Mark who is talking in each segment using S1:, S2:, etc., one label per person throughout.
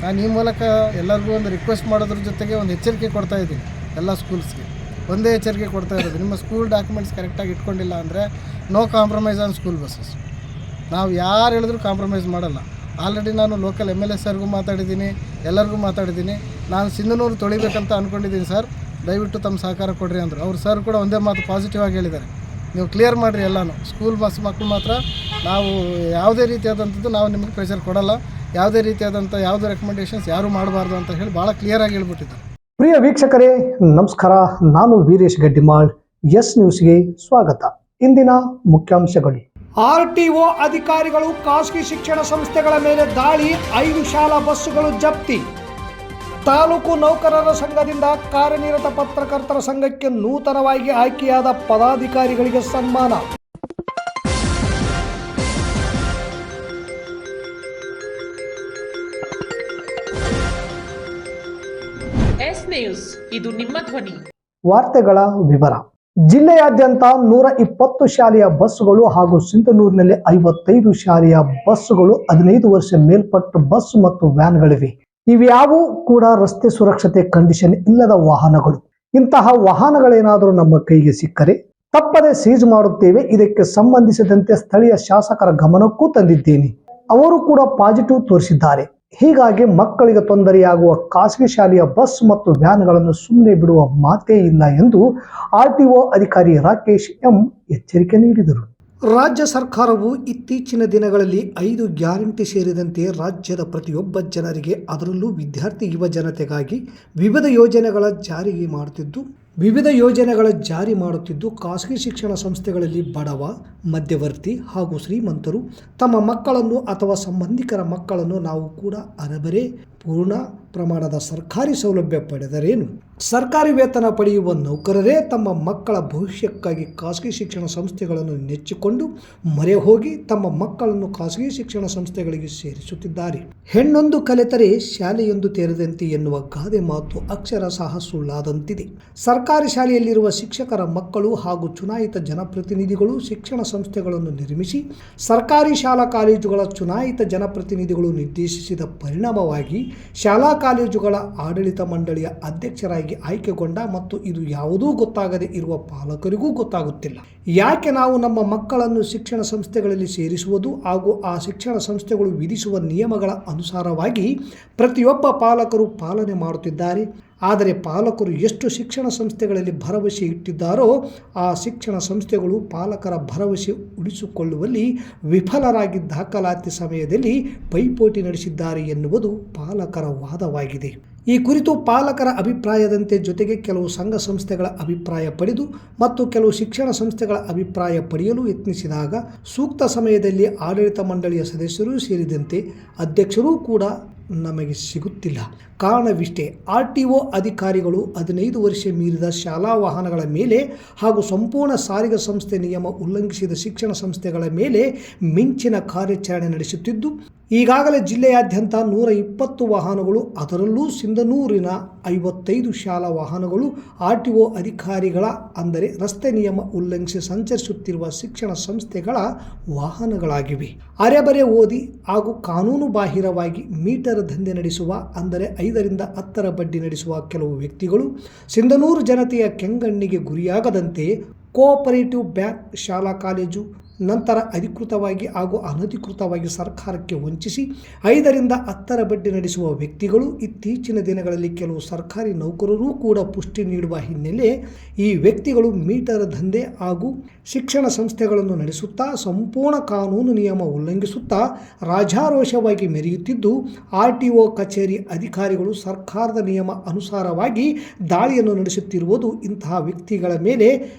S1: ನಾನು ಈ ಮೂಲಕ ಎಲ್ಲರಿಗೂ ಒಂದು ರಿಕ್ವೆಸ್ಟ್ ಮಾಡೋದ್ರ ಜೊತೆಗೆ ಒಂದು ಎಚ್ಚರಿಕೆ ಕೊಡ್ತಾ ಇದ್ದೀನಿ ಎಲ್ಲ ಸ್ಕೂಲ್ಸ್ಗೆ. ಒಂದೇ ಎಚ್ಚರಿಕೆ ಕೊಡ್ತಾ ಇರೋದು, ನಿಮ್ಮ ಸ್ಕೂಲ್ ಡಾಕ್ಯುಮೆಂಟ್ಸ್ ಕರೆಕ್ಟಾಗಿ ಇಟ್ಕೊಂಡಿಲ್ಲ ಅಂದರೆ no compromise on school buses. ನಾವು ಯಾರು ಹೇಳಿದ್ರು ಕಾಂಪ್ರಮೈಸ್ ಮಾಡಲ್ಲ. ಆಲ್ರೆಡಿ ನಾನು ಲೋಕಲ್ MLA ಸರ್ಗೂ ಮಾತಾಡಿದ್ದೀನಿ, ಎಲ್ಲರಿಗೂ ಮಾತಾಡಿದ್ದೀನಿ. ನಾನು ಸಿಂಧನೂರು ತೊಳಿಬೇಕಂತ ಅಂದ್ಕೊಂಡಿದ್ದೀನಿ ಸರ್, ದಯವಿಟ್ಟು ತಮ್ಮ ಸಹಕಾರ ಕೊಡ್ರಿ ಅಂದರು. ಅವ್ರು ಸರ್ ಕೂಡ ಒಂದೇ ಮಾತು ಪಾಸಿಟಿವ್ ಆಗಿ ಹೇಳಿದ್ದಾರೆ, ನೀವು ಕ್ಲಿಯರ್ ಮಾಡಿರಿ ಎಲ್ಲನೂ. ಸ್ಕೂಲ್ ಬಸ್ ಮಕ್ಕಳು ಮಾತ್ರ ನಾವು ಯಾವುದೇ ರೀತಿಯಾದಂಥದ್ದು ನಾವು ನಿಮಗೆ ಪ್ರೆಷರ್ ಕೊಡಲ್ಲ, ಯಾವುದೇ ರೀತಿಯಾದಂಥ ಯಾವುದೇ ರೆಕಮೆಂಡೇಷನ್ಸ್ ಯಾರೂ ಮಾಡಬಾರ್ದು ಅಂತ ಹೇಳಿ ಭಾಳ ಕ್ಲಿಯರಾಗಿ ಹೇಳ್ಬಿಟ್ಟಿದ್ದಾರೆ.
S2: ಪ್ರಿಯ ವೀಕ್ಷಕರೇ ನಮಸ್ಕಾರ, ನಾನು ವೀರೇಶ್ ಗಡ್ಡಿಮಾಳ್, ಎಸ್ ನ್ಯೂಸ್ಗೆ ಸ್ವಾಗತ. ಇಂದಿನ ಮುಖ್ಯಾಂಶಗಳು: RTO ಅಧಿಕಾರಿಗಳು ಖಾಸಗಿ ಶಿಕ್ಷಣ ಸಂಸ್ಥೆಗಳ ಮೇಲೆ ದಾಳಿ, 5 ಶಾಲಾ ಬಸ್ಸುಗಳು ಜಪ್ತಿ. ತಾಲೂಕು ನೌಕರರ ಸಂಘದಿಂದ ಕಾರ್ಯನಿರತ ಪತ್ರಕರ್ತರ ಸಂಘಕ್ಕೆ ನೂತನವಾಗಿ ಆಯ್ಕೆಯಾದ ಪದಾಧಿಕಾರಿಗಳಿಗೆ ಸನ್ಮಾನ.
S3: ಎಸ್ ನ್ಯೂಸ್, ಇದು ನಿಮ್ಮ ಧ್ವನಿ.
S2: ವಾರ್ತೆಗಳ ವಿವರ. ಜಿಲ್ಲೆಯಾದ್ಯಂತ 120 ಶಾಲೆಯ ಬಸ್ಸುಗಳು ಹಾಗೂ ಸಿಂಧನೂರಿನಲ್ಲಿ 55 ಶಾಲೆಯ ಬಸ್ಸುಗಳು 15 ವರ್ಷ ಮೇಲ್ಪಟ್ಟ ಬಸ್ ಮತ್ತು ವ್ಯಾನ್ಗಳಿವೆ. ಇವ್ಯಾವೂ ಕೂಡ ರಸ್ತೆ ಸುರಕ್ಷತೆ ಕಂಡೀಷನ್ ಇಲ್ಲದ ವಾಹನಗಳು. ಇಂತಹ ವಾಹನಗಳೇನಾದರೂ ನಮ್ಮ ಕೈಗೆ ಸಿಕ್ಕರೆ ತಪ್ಪದೆ ಸೀಜ್ ಮಾಡುತ್ತೇವೆ. ಇದಕ್ಕೆ ಸಂಬಂಧಿಸಿದಂತೆ ಸ್ಥಳೀಯ ಶಾಸಕರ ಗಮನಕ್ಕೂ ತಂದಿದ್ದೇನೆ, ಅವರು ಕೂಡ ಪಾಸಿಟಿವ್ ತೋರಿಸಿದ್ದಾರೆ. ಹೀಗಾಗಿ ಮಕ್ಕಳಿಗೆ ತೊಂದರೆಯಾಗುವ ಖಾಸಗಿ ಶಾಲೆಯ ಬಸ್ ಮತ್ತು ವ್ಯಾನ್ಗಳನ್ನು ಸುಮ್ಮನೆ ಬಿಡುವ ಮಾತೇ ಇಲ್ಲ ಎಂದು RTO ಅಧಿಕಾರಿ ರಾಕೇಶ್ ಎಂ ಎಚ್ಚರಿಕೆ ನೀಡಿದರು. ರಾಜ್ಯ ಸರ್ಕಾರವು ಇತ್ತೀಚಿನ ದಿನಗಳಲ್ಲಿ 5 ಗ್ಯಾರಂಟಿ ಸೇರಿದಂತೆ ರಾಜ್ಯದ ಪ್ರತಿಯೊಬ್ಬ ಜನರಿಗೆ, ಅದರಲ್ಲೂ ವಿದ್ಯಾರ್ಥಿ ಯುವ ಜನತೆಗಾಗಿ ವಿವಿಧ ಯೋಜನೆಗಳ ಜಾರಿ ಮಾಡುತ್ತಿದ್ದು ಖಾಸಗಿ ಶಿಕ್ಷಣ ಸಂಸ್ಥೆಗಳಲ್ಲಿ ಬಡವ, ಮಧ್ಯವರ್ತಿ ಹಾಗೂ ಶ್ರೀಮಂತರು ತಮ್ಮ ಮಕ್ಕಳನ್ನು ಅಥವಾ ಸಂಬಂಧಿಕರ ಮಕ್ಕಳನ್ನು ನಾವು ಕೂಡ ಅರಬರೆ ಪೂರ್ಣ ಪ್ರಮಾಣದ ಸರ್ಕಾರಿ ಸೌಲಭ್ಯ ಪಡೆದರೇನು, ಸರ್ಕಾರಿ ವೇತನ ಪಡೆಯುವ ನೌಕರರೇ ತಮ್ಮ ಮಕ್ಕಳ ಭವಿಷ್ಯಕ್ಕಾಗಿ ಖಾಸಗಿ ಶಿಕ್ಷಣ ಸಂಸ್ಥೆಗಳನ್ನು ನೆಚ್ಚಿಕೊಂಡು ಮೊರೆ ಹೋಗಿ ತಮ್ಮ ಮಕ್ಕಳನ್ನು ಖಾಸಗಿ ಶಿಕ್ಷಣ ಸಂಸ್ಥೆಗಳಿಗೆ ಸೇರಿಸುತ್ತಿದ್ದಾರೆ. ಹೆಣ್ಣೊಂದು ಕಲಿತರೆ ಶಾಲೆಯೊಂದು ತೆರೆದಂತೆ ಎನ್ನುವ ಗಾದೆ ಮಾತು ಅಕ್ಷರಶಃ ಸುಳ್ಳಾದಂತಿದೆ. ಸರ್ಕಾರಿ ಶಾಲೆಯಲ್ಲಿರುವ ಶಿಕ್ಷಕರ ಮಕ್ಕಳು ಹಾಗೂ ಚುನಾಯಿತ ಜನಪ್ರತಿನಿಧಿಗಳು ಶಿಕ್ಷಣ ಸಂಸ್ಥೆಗಳನ್ನು ನಿರ್ಮಿಸಿ ಸರ್ಕಾರಿ ಶಾಲಾ ಕಾಲೇಜುಗಳ ಚುನಾಯಿತ ಜನಪ್ರತಿನಿಧಿಗಳು ನಿರ್ದೇಶಿಸಿದ ಪರಿಣಾಮವಾಗಿ ಶಾಲಾ ಕಾಲೇಜುಗಳ ಆಡಳಿತ ಮಂಡಳಿಯ ಅಧ್ಯಕ್ಷರಾಗಿ ಆಯ್ಕೆಗೊಂಡ ಮತ್ತು ಇದು ಯಾವುದೂ ಗೊತ್ತಾಗದೆ ಇರುವ ಪಾಲಕರಿಗೂ ಗೊತ್ತಾಗುತ್ತಿಲ್ಲ. ಯಾಕೆ ನಾವು ನಮ್ಮ ಮಕ್ಕಳನ್ನು ಶಿಕ್ಷಣ ಸಂಸ್ಥೆಗಳಲ್ಲಿ ಸೇರಿಸುವುದು ಹಾಗೂ ಆ ಶಿಕ್ಷಣ ಸಂಸ್ಥೆಗಳು ವಿಧಿಸುವ ನಿಯಮಗಳ ಅನುಸಾರವಾಗಿ ಪ್ರತಿಯೊಬ್ಬ ಪಾಲಕರು ಪಾಲನೆ ಮಾಡುತ್ತಿದ್ದಾರೆ. ಆದರೆ ಪಾಲಕರು ಎಷ್ಟು ಶಿಕ್ಷಣ ಸಂಸ್ಥೆಗಳಲ್ಲಿ ಭರವಸೆ ಇಟ್ಟಿದ್ದಾರೋ ಆ ಶಿಕ್ಷಣ ಸಂಸ್ಥೆಗಳು ಪಾಲಕರ ಭರವಸೆ ಉಳಿಸಿಕೊಳ್ಳುವಲ್ಲಿ ವಿಫಲರಾಗಿ ದಾಖಲಾತಿ ಸಮಯದಲ್ಲಿ ಪೈಪೋಟಿ ನಡೆಸಿದ್ದಾರೆ ಎನ್ನುವುದು ಪಾಲಕರ ವಾದವಾಗಿದೆ. ಈ ಕುರಿತು ಪಾಲಕರ ಅಭಿಪ್ರಾಯದಂತೆ ಜೊತೆಗೆ ಕೆಲವು ಸಂಘ ಸಂಸ್ಥೆಗಳ ಅಭಿಪ್ರಾಯ ಪಡೆದು ಮತ್ತು ಕೆಲವು ಶಿಕ್ಷಣ ಸಂಸ್ಥೆಗಳ ಅಭಿಪ್ರಾಯ ಪಡೆಯಲು ಯತ್ನಿಸಿದಾಗ ಸೂಕ್ತ ಸಮಯದಲ್ಲಿ ಆಡಳಿತ ಮಂಡಳಿಯ ಸದಸ್ಯರೂ ಸೇರಿದಂತೆ ಅಧ್ಯಕ್ಷರೂ ಕೂಡ ನಮಗೆ ಸಿಗುತ್ತಿಲ್ಲ. ಕಾರಣವಿಷ್ಟೇ, RTO ಅಧಿಕಾರಿಗಳು 15 ವರ್ಷ ಮೀರಿದ ಶಾಲಾ ವಾಹನಗಳ ಮೇಲೆ ಹಾಗೂ ಸಂಪೂರ್ಣ ಸಾರಿಗೆ ಸಂಸ್ಥೆ ನಿಯಮ ಉಲ್ಲಂಘಿಸಿದ ಶಿಕ್ಷಣ ಸಂಸ್ಥೆಗಳ ಮೇಲೆ ಮಿಂಚಿನ ಕಾರ್ಯಾಚರಣೆ ನಡೆಸುತ್ತಿದ್ದು ಈಗಾಗಲೇ ಜಿಲ್ಲೆಯಾದ್ಯಂತ 120 ವಾಹನಗಳು, ಅದರಲ್ಲೂ ಸಿಂಧನೂರಿನ 55 ಶಾಲಾ ವಾಹನಗಳು RTO ಅಧಿಕಾರಿಗಳ ಅಂದರೆ ರಸ್ತೆ ನಿಯಮ ಉಲ್ಲಂಘಿಸಿ ಸಂಚರಿಸುತ್ತಿರುವ ಶಿಕ್ಷಣ ಸಂಸ್ಥೆಗಳ ವಾಹನಗಳಾಗಿವೆ. ಅರೆಬರೆ ಓದಿ ಹಾಗೂ ಕಾನೂನು ಬಾಹಿರವಾಗಿ ಮೀಟರ್ ದಂಧೆ ನಡೆಸುವ ಅಂದರೆ 5ರಿಂದ 10 ಬಡ್ಡಿ ನಡೆಸುವ ಕೆಲವು ವ್ಯಕ್ತಿಗಳು ಸಿಂಧನೂರು ಜನತೆಯ ಕೆಂಗಣ್ಣಿಗೆ ಗುರಿಯಾಗದಂತೆ ಕೋಆಪರೇಟಿವ್ ಬ್ಯಾಂಕ್, ಶಾಲಾ ಕಾಲೇಜು, ನಂತರ ಅಧಿಕೃತವಾಗಿ ಹಾಗೂ ಅನಧಿಕೃತವಾಗಿ ಸರ್ಕಾರಕ್ಕೆ ವಂಚಿಸಿ 5ರಿಂದ 10 ಬಡ್ಡಿ ನಡೆಸುವ ವ್ಯಕ್ತಿಗಳು ಇತ್ತೀಚಿನ ದಿನಗಳಲ್ಲಿ ಕೆಲವು ಸರ್ಕಾರಿ ನೌಕರರೂ ಕೂಡ ಪುಷ್ಟಿ ನೀಡುವ ಹಿನ್ನೆಲೆ ಈ ವ್ಯಕ್ತಿಗಳು ಮೀಟರ್ ದಂಧೆ ಹಾಗೂ ಶಿಕ್ಷಣ ಸಂಸ್ಥೆಗಳನ್ನು ನಡೆಸುತ್ತಾ ಸಂಪೂರ್ಣ ಕಾನೂನು ನಿಯಮ ಉಲ್ಲಂಘಿಸುತ್ತಾ ರಾಜಾರೋಷವಾಗಿ ಮೆರೆಯುತ್ತಿದ್ದು RTO ಕಚೇರಿ ಅಧಿಕಾರಿಗಳು ಸರ್ಕಾರದ ನಿಯಮ ಅನುಸಾರವಾಗಿ ದಾಳಿಯನ್ನು ನಡೆಸುತ್ತಿರುವುದು ಇಂತಹ ವ್ಯಕ್ತಿಗಳ ಮೇಲೆ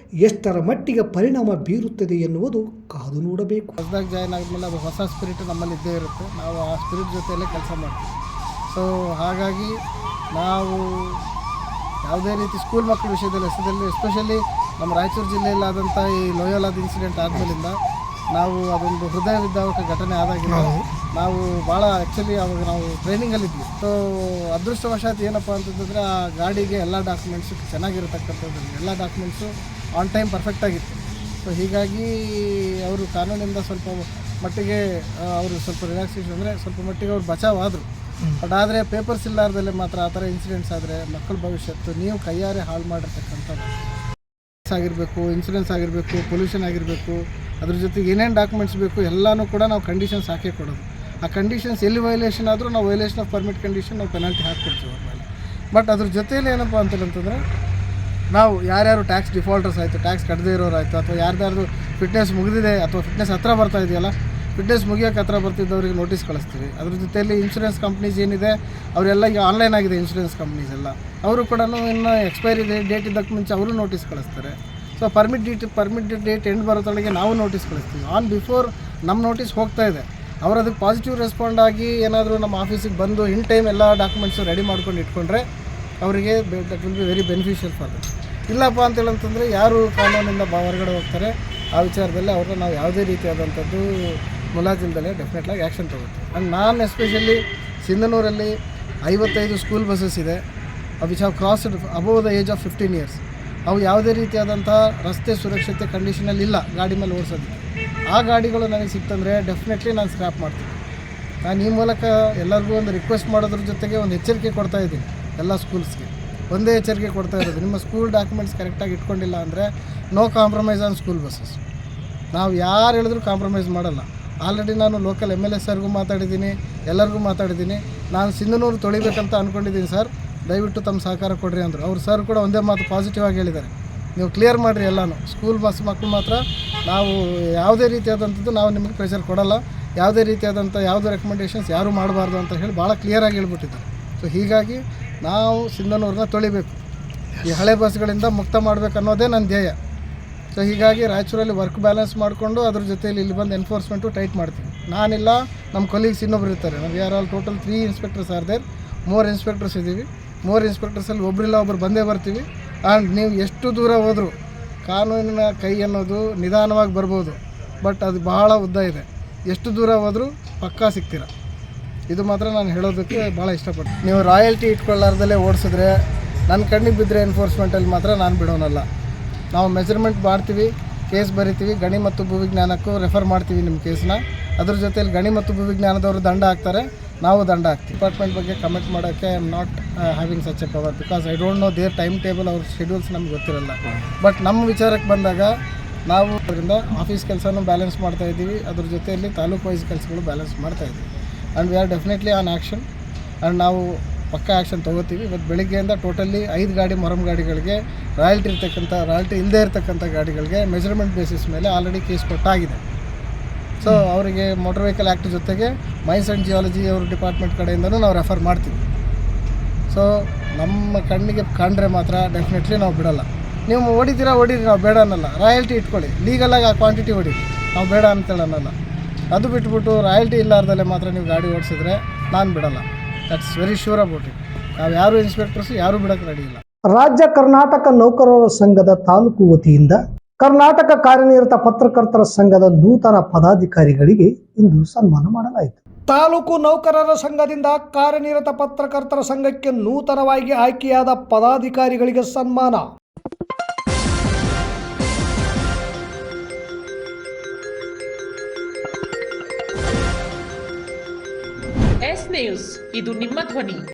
S2: ಎಷ್ಟರ ಮಟ್ಟಿಗೆ ಪರಿಣಾಮ ಬೀರುತ್ತದೆ ಎನ್ನುವುದು ಕಾದು ನೋಡಬೇಕು.
S1: ಹೊಸದಾಗಿ ಜಾಯ್ನ್ ಆದಮೇಲೆ ಅದು ಹೊಸ ಸ್ಪಿರಿಟ್ ನಮ್ಮಲ್ಲಿ ಇದ್ದೇ ಇರುತ್ತೆ, ನಾವು ಆ ಸ್ಪಿರಿಟ್ ಜೊತೆಯಲ್ಲೇ ಕೆಲಸ ಮಾಡ್ತೀವಿ. ಸೊ ಹಾಗಾಗಿ ನಾವು ಯಾವುದೇ ರೀತಿ ಸ್ಕೂಲ್ ಮಕ್ಕಳ ವಿಷಯದಲ್ಲಿ ಎಸ್ಪೆಷಲಿ ನಮ್ಮ ರಾಯಚೂರು ಜಿಲ್ಲೆಯಲ್ಲಾದಂಥ ಈ ಲೋಯೋಲಾದ ಇನ್ಸಿಡೆಂಟ್ ಆದಮೇಲಿಂದ ನಾವು ಅದೊಂದು ಹೃದಯ ವಿದ್ಯಾವಕ ಘಟನೆ ಆದಾಗಿಲ್ಲ ನಾವು ಭಾಳ ಆ್ಯಕ್ಚುಲಿ ಅವಾಗ ನಾವು ಟ್ರೈನಿಂಗಲ್ಲಿದ್ವಿ. ಸೊ ಅದೃಷ್ಟವಶಾತ್ ಏನಪ್ಪ ಅಂತಂದರೆ ಆ ಗಾಡಿಗೆ ಎಲ್ಲ ಡಾಕ್ಯುಮೆಂಟ್ಸು ಚೆನ್ನಾಗಿರತಕ್ಕಂಥದ್ದು, ಎಲ್ಲ ಡಾಕ್ಯುಮೆಂಟ್ಸು ಆನ್ ಟೈಮ್ ಪರ್ಫೆಕ್ಟಾಗಿತ್ತು. ಸೊ ಹೀಗಾಗಿ ಅವರು ಕಾನೂನಿಂದ ಸ್ವಲ್ಪ ಮಟ್ಟಿಗೆ ಅವರು ಸ್ವಲ್ಪ ರಿಲ್ಯಾಕ್ಸೇಷನ್ ಅಂದರೆ ಸ್ವಲ್ಪ ಮಟ್ಟಿಗೆ ಅವ್ರು ಬಚಾವಾದರು. ಬಟ್ ಆದರೆ ಪೇಪರ್ಸ್ ಇಲ್ಲಾರ್ದಲ್ಲೇ ಮಾತ್ರ ಆ ಥರ ಇನ್ಸಿಡೆಂಟ್ಸ್ ಆದರೆ ಮಕ್ಕಳ ಭವಿಷ್ಯತ್ತು ನೀವು ಕೈಯಾರೆ ಹಾಳು ಮಾಡಿರ್ತಕ್ಕಂಥದ್ದು ಆಗಿರಬೇಕು, ಇನ್ಸೂರೆನ್ಸ್ ಆಗಿರಬೇಕು, ಪೊಲ್ಯೂಷನ್ ಆಗಿರಬೇಕು, ಅದ್ರ ಜೊತೆಗೆ ಏನೇನು ಡಾಕ್ಯುಮೆಂಟ್ಸ್ ಬೇಕು ಎಲ್ಲನೂ ಕೂಡ ನಾವು ಕಂಡೀಷನ್ಸ್ ಹಾಕೇ ಕೊಡೋದು. ಆ ಕಂಡೀಷನ್ಸ್ ಎಲ್ಲಿ ವೈಲೇಷನ್ ಆದರೂ ನಾವು ವೈಲೇಷನ್ ಆಫ್ ಪರ್ಮಿಟ್ ಕಂಡೀಷನ್ ನಾವು ಪೆನಾಲ್ಟಿ ಹಾಕ್ಕೊಡ್ತೀವಿ ಅವ್ರ ಮೇಲೆ. ಬಟ್ ಅದ್ರ ಜೊತೆಯಲ್ಲಿ ಏನಪ್ಪ ಅಂತಂದರೆ ನಾವು ಯಾರ್ಯಾರು ಟ್ಯಾಕ್ಸ್ ಡಿಫಾಲ್ಟರ್ಸ್ ಆಯಿತು, ಟ್ಯಾಕ್ಸ್ ಕಟ್ಟದೇ ಇರೋರು ಆಯಿತು, ಅಥವಾ ಯಾರ್ದಾರು ಫಿಟ್ನೆಸ್ ಮುಗಿದಿದೆ ಅಥವಾ ಫಿಟ್ನೆಸ್ ಹತ್ರ ಬರ್ತಾ ಇದೆಯಲ್ಲ, ಫಿಟ್ನೆಸ್ ಮುಗಿಯೋಕೆ ಹತ್ರ ಬರ್ತಿದ್ದವ್ರಿಗೆ ನೋಟಿಸ್ ಕಳಿಸ್ತೀವಿ. ಅದ್ರ ಜೊತೆಯಲ್ಲಿ ಇನ್ಶೂರೆನ್ಸ್ ಕಂಪ್ನೀಸ್ ಏನಿದೆ ಅವರೆಲ್ಲ ಈಗ ಆನ್ಲೈನ್ ಆಗಿದೆ. ಇನ್ಶೂರೆನ್ಸ್ ಕಂಪ್ನೀಸ್ ಎಲ್ಲ ಅವರು ಕೂಡ ಇನ್ನು ಎಕ್ಸ್ಪೈರಿ ಡೇಟ್ ಇದ್ದಕ್ಕೆ ಮುಂಚೆ ಅವರು ನೋಟಿಸ್ ಕಳಿಸ್ತಾರೆ. ಸೊ ಪರ್ಮಿಟ್ ಡೇಟ್ ಎಂಡ್ ಬರೋದ್ರೊಳಗೆ ನಾವು ನೋಟಿಸ್ ಕಳಿಸ್ತೀವಿ. ಆನ್ ಬಿಫೋರ್ ನಮ್ಮ ನೋಟಿಸ್ ಹೋಗ್ತಾ ಇದೆ, ಅವರು ಅದಕ್ಕೆ ಪಾಸಿಟಿವ್ ರೆಸ್ಪಾಂಡ್ ಆಗಿ ಏನಾದರೂ ನಮ್ಮ ಆಫೀಸಿಗೆ ಬಂದು ಇನ್ ಟೈಮ್ ಎಲ್ಲ ಡಾಕ್ಯುಮೆಂಟ್ಸು ರೆಡಿ ಮಾಡ್ಕೊಂಡು ಇಟ್ಕೊಂಡ್ರೆ ಅವರಿಗೆ that will be very beneficial for that. ಇಲ್ಲಪ್ಪ ಅಂತೇಳಂತಂದರೆ ಯಾರು ಕಾನೂನಿಂದ ಹೊರಗಡೆ ಹೋಗ್ತಾರೆ ಆ ವಿಚಾರದಲ್ಲಿ ಅವ್ರನ್ನ ನಾವು ಯಾವುದೇ ರೀತಿಯಾದಂಥದ್ದು ಮುಲಾಜಿಲ್ದಲ್ಲೇ ಡೆಫಿನೆಟ್ಲಾಗಿ ಆ್ಯಕ್ಷನ್ ತೊಗೊಳ್ತೀವಿ. ಆ್ಯಂಡ್ ನಾನು ಎಸ್ಪೆಷಲಿ ಸಿಂಧನೂರಲ್ಲಿ 55 ಸ್ಕೂಲ್ ಬಸ್ಸಸ್ ಇದೆ which have crossed above the age of 15 years. ಅವು ಯಾವುದೇ ರೀತಿಯಾದಂಥ ರಸ್ತೆ ಸುರಕ್ಷತೆ ಕಂಡೀಷನಲ್ಲಿ ಇಲ್ಲ ಗಾಡಿ ಮೇಲೆ ಓಡಿಸೋದಕ್ಕೆ. ಆ ಗಾಡಿಗಳು ನನಗೆ ಸಿಕ್ತಂದರೆ ಡೆಫಿನೆಟ್ಲಿ ನಾನು ಸ್ಕ್ರ್ಯಾಪ್ ಮಾಡ್ತೀನಿ. ನಾನು ಈ ಮೂಲಕ ಎಲ್ಲರಿಗೂ ಒಂದು ರಿಕ್ವೆಸ್ಟ್ ಮಾಡೋದ್ರ ಜೊತೆಗೆ ಒಂದು ಎಚ್ಚರಿಕೆ ಕೊಡ್ತಾ ಇದ್ದೀನಿ ಎಲ್ಲ ಸ್ಕೂಲ್ಸ್ಗೆ. ಒಂದೇ ಎಚ್ಚರಿಕೆ ಕೊಡ್ತಾ ಇರೋದು, ನಿಮ್ಮ ಸ್ಕೂಲ್ ಡಾಕ್ಯುಮೆಂಟ್ಸ್ ಕರೆಕ್ಟಾಗಿ ಇಟ್ಕೊಂಡಿಲ್ಲ ಅಂದರೆ no compromise on school buses. ನಾವು ಯಾರು ಹೇಳಿದ್ರು ಕಾಂಪ್ರಮೈಸ್ ಮಾಡಲ್ಲ. ಆಲ್ರೆಡಿ ನಾನು ಲೋಕಲ್ MLA ಸರ್ಗೂ ಮಾತಾಡಿದ್ದೀನಿ, ಎಲ್ಲರಿಗೂ ಮಾತಾಡಿದ್ದೀನಿ. ನಾನು ಸಿಂಧನೂರು ತೊಳಿಬೇಕಂತ ಅಂದ್ಕೊಂಡಿದ್ದೀನಿ ಸರ್, ದಯವಿಟ್ಟು ತಮ್ಮ ಸಹಕಾರ ಕೊಡ್ರಿ ಅಂದರು. ಅವ್ರು ಸರ್ ಕೂಡ ಒಂದೇ ಮಾತು ಪಾಸಿಟಿವ್ ಆಗಿ ಹೇಳಿದ್ದಾರೆ, ನೀವು ಕ್ಲಿಯರ್ ಮಾಡಿರಿ ಎಲ್ಲನೂ. ಸ್ಕೂಲ್ ಬಸ್ ಮಕ್ಕಳು ಮಾತ್ರ ನಾವು ಯಾವುದೇ ರೀತಿಯಾದಂಥದ್ದು ನಾವು ನಿಮಗೆ ಪ್ರೆಷರ್ ಕೊಡಲ್ಲ, ಯಾವುದೇ ರೀತಿಯಾದಂಥ ಯಾವುದೇ ರೆಕಮೆಂಡೇಷನ್ಸ್ ಯಾರೂ ಮಾಡಬಾರ್ದು ಅಂತ ಹೇಳಿ ಭಾಳ ಕ್ಲಿಯರಾಗಿ ಹೇಳ್ಬಿಟ್ಟಿದ್ದಾರೆ. ಸೊ ಹೀಗಾಗಿ ನಾವು ಸಿಂಧನೂರನ್ನ ತೊಳಿಬೇಕು, ಈ ಹಳೆ ಬಸ್ಗಳಿಂದ ಮುಕ್ತ ಮಾಡಬೇಕು ಅನ್ನೋದೇ ನನ್ನ ಧ್ಯೇಯ. ಸೊ ಹೀಗಾಗಿ ರಾಯಚೂರಲ್ಲಿ ವರ್ಕ್ ಬ್ಯಾಲೆನ್ಸ್ ಮಾಡಿಕೊಂಡು ಅದ್ರ ಜೊತೆಯಲ್ಲಿ ಇಲ್ಲಿ ಬಂದು ಎನ್ಫೋರ್ಸ್ಮೆಂಟು ಟೈಟ್ ಮಾಡ್ತೀವಿ. ನಾನಿಲ್ಲ, ನಮ್ಮ ಕೊಲೀಗ್ಸ್ ಇನ್ನೊಬ್ರು ಇರ್ತಾರೆ. ನಾವು ಯಾರು all total 3 inspectors are there, 4 inspectors ಇದ್ದೀವಿ. 4 ಇನ್ಸ್ಪೆಕ್ಟರ್ಸಲ್ಲಿ ಒಬ್ಬರಿಲ್ಲ ಒಬ್ಬರು ಬಂದೇ ಬರ್ತೀವಿ. ಆ್ಯಂಡ್ ನೀವು ಎಷ್ಟು ದೂರ ಹೋದರೂ ಕಾನೂನಿನ ಕೈ ಅನ್ನೋದು ನಿಧಾನವಾಗಿ ಬರ್ಬೋದು, ಬಟ್ ಅದು ಬಹಳ ಉದ್ದ ಇದೆ. ಎಷ್ಟು ದೂರ ಹೋದರೂ ಪಕ್ಕಾ ಸಿಗ್ತೀರ. ಇದು ಮಾತ್ರ ನಾನು ಹೇಳೋದಕ್ಕೆ ಭಾಳ ಇಷ್ಟಪಡ್ತೀನಿ. ನೀವು ರಾಯಲ್ಟಿ ಇಟ್ಕೊಳ್ಳಾರ್ದಲ್ಲೇ ಓಡಿಸಿದ್ರೆ ನನ್ನ ಕಣ್ಣಿಗೆ ಬಿದ್ದರೆ ಎನ್ಫೋರ್ಸ್ಮೆಂಟಲ್ಲಿ ಮಾತ್ರ ನಾನು ಬಿಡೋನಲ್ಲ. ನಾವು ಮೆಜರ್ಮೆಂಟ್ ಮಾಡ್ತೀವಿ, ಕೇಸ್ ಬರಿತೀವಿ, ಗಣಿ ಮತ್ತು ಭೂವಿಜ್ಞಾನಕ್ಕೂ ರೆಫರ್ ಮಾಡ್ತೀವಿ ನಿಮ್ಮ ಕೇಸನ್ನ. ಅದ್ರ ಜೊತೆಲಿ ಗಣಿ ಮತ್ತು ಭೂವಿಜ್ಞಾನದವರು ದಂಡ ಹಾಕ್ತಾರೆ, ನಾವು ದಂಡ ಹಾಕ್ತೀವಿ. ಡಿಪಾರ್ಟ್ಮೆಂಟ್ ಬಗ್ಗೆ ಕಮೆಂಟ್ ಮಾಡೋಕ್ಕೆ I am not having such A power, because I don't know there time table, ಅವ್ರ ಶೆಡ್ಯೂಲ್ಸ್ ನಮ್ಗೆ ಗೊತ್ತಿರಲ್ಲ. ಬಟ್ ನಮ್ಮ ವಿಚಾರಕ್ಕೆ ಬಂದಾಗ ನಾವು ಅದರಿಂದ ಆಫೀಸ್ ಕೆಲಸನೂ ಬ್ಯಾಲೆನ್ಸ್ ಮಾಡ್ತಾಯಿದ್ದೀವಿ, ಅದ್ರ ಜೊತೆಯಲ್ಲಿ ತಾಲೂಕು ವೈಸ್ ಕೆಲಸಗಳು ಬ್ಯಾಲೆನ್ಸ್ ಮಾಡ್ತಾಯಿದ್ದೀವಿ. And we are definitely on action. And ನಾವು ಪಕ್ಕಾ ಆ್ಯಕ್ಷನ್ ತೊಗೋತೀವಿ. ಇವತ್ತು ಬೆಳಿಗ್ಗೆಯಿಂದ ಟೋಟಲಿ 5 ಗಾಡಿ ಮೊರಮ್ ಗಾಡಿಗಳಿಗೆ ರಾಯಲ್ಟಿ ಇಲ್ಲದೇ ಇರತಕ್ಕಂಥ ಗಾಡಿಗಳಿಗೆ ಮೆಜರ್ಮೆಂಟ್ ಬೇಸಿಸ್ ಮೇಲೆ ಆಲ್ರೆಡಿ ಕೇಸ್ ಕೊಟ್ಟಾಗಿದೆ. ಸೊ ಅವರಿಗೆ ಮೋಟರ್ ವೆಹಿಕಲ್ ಆ್ಯಕ್ಟ್ ಜೊತೆಗೆ ಮೈನ್ಸ್ ಆ್ಯಂಡ್ ಜಿಯಾಲಜಿ ಅವ್ರ ಡಿಪಾರ್ಟ್ಮೆಂಟ್ ಕಡೆಯಿಂದನೂ ನಾವು ರೆಫರ್ ಮಾಡ್ತೀವಿ. ಸೊ ನಮ್ಮ ಕಣ್ಣಿಗೆ ಕಂಡ್ರೆ ಮಾತ್ರ ಡೆಫಿನೆಟ್ಲಿ ನಾವು ಬಿಡೋಲ್ಲ. ನೀವು ಹೊಡಿತೀರಾ ಹೊಡೀರಿ, ನಾವು ಬೇಡ ಅನ್ನಲ್ಲ. ರಾಯಲ್ಟಿ ಇಟ್ಕೊಳ್ಳಿ, ಲೀಗಲಾಗಿ ಆ ಕ್ವಾಂಟಿಟಿ ಹೊಡೀರಿ, ನಾವು ಬೇಡ ಅಂತೇಳಿ ಅನ್ನಲ್ಲ. ಅದು ಬಿಟ್ಬಿಟ್ಟು ರಾಯಲ್ಟಿ ಇಲ್ಲಾರ್ದಲ್ಲೇ ಮಾತ್ರ ನೀವು ಗಾಡಿ ಓಡಿಸಿದ್ರೆ ನಾನು ಬಿಡಲ್ಲ. That's very sure about it. ನಾವು ಯಾರು ಇನ್ಸ್ಪೆಕ್ಟರ್ಸು ಯಾರೂ ಬಿಡೋಕ್ಕೆ ರೆಡಿ ಇಲ್ಲ.
S2: ರಾಜ್ಯ ಕರ್ನಾಟಕ ನೌಕರರ ಸಂಘದ ತಾಲೂಕು ವತಿಯಿಂದ ಕರ್ನಾಟಕ ಕಾರ್ಯನಿರತ ಪತ್ರಕರ್ತರ ಸಂಘದ ನೂತನ ಪದಾಧಿಕಾರಿಗಳಿಗೆ ಇಂದು ಸನ್ಮಾನ ಮಾಡಲಾಯಿತು. ತಾಲೂಕು ನೌಕರರ ಸಂಘದಿಂದ ಕಾರ್ಯನಿರತ ಪತ್ರಕರ್ತರ ಸಂಘಕ್ಕೆ ನೂತನವಾಗಿ ಆಯ್ಕೆಯಾದ ಪದಾಧಿಕಾರಿಗಳಿಗೆ ಸನ್ಮಾನ.
S3: ಎಸ್ ನ್ಯೂಸ್, ಇದು ನಿಮ್ಮ ಧ್ವನಿ.